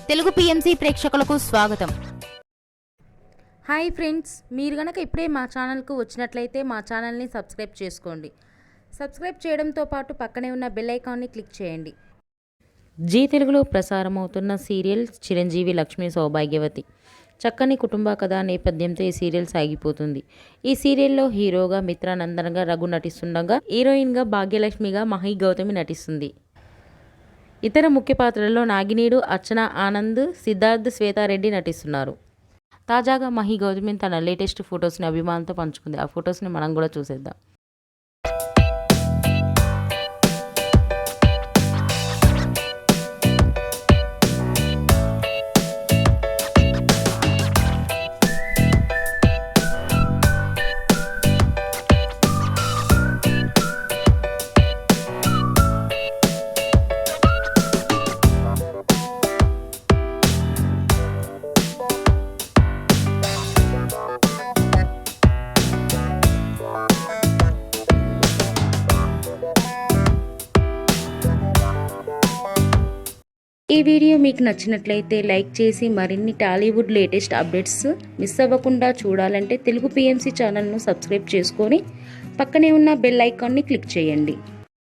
Telugu PMC ప్రేక్షకులకు స్వాగతం. Hi friends, మీరు గనక ఇప్పుడే మా ఛానల్కు వచ్చినట్లయితే మా ఛానల్ని సబ్స్క్రైబ్ చేసుకోండి. సబ్స్క్రైబ్ చేయడంతో పాటు పక్కనే ఉన్న బెల్ ఐకాన్ని క్లిక్ చేయండి. జీ తెలుగులో ప్రసారమవుతున్న సీరియల్ చిరంజీవి లక్ష్మీ సౌభాగ్యవతి. చక్కని కుటుంబ కథా నేపథ్యంతో ఈ సీరియల్ సాగిపోతుంది. ఈ సీరియల్లో హీరోగా మిత్రానందనగా రఘు నటిస్తుండగా, హీరోయిన్గా భాగ్యలక్ష్మిగా మహి గౌతమి నటిస్తుంది. ఇతర ముఖ్య పాత్రల్లో నాగినీడు, అర్చన ఆనంద్, సిద్ధార్థ్, శ్వేతారెడ్డి నటిస్తున్నారు. తాజాగా మహి గౌతమి తన లేటెస్ట్ ఫొటోస్ని అభిమానులతో పంచుకుంది. ఆ ఫొటోస్ని మనం కూడా చూసేద్దాం. ఈ వీడియో మీకు నచ్చినట్లయితే లైక్ చేసి మరిన్ని టాలీవుడ్ లేటెస్ట్ అప్డేట్స్ మిస్ అవ్వకుండా చూడాలంటే తెలుగు పిఎంసి ఛానల్ను సబ్స్క్రైబ్ చేసుకొని పక్కనే ఉన్న బెల్ ఐకాన్ని క్లిక్ చేయండి.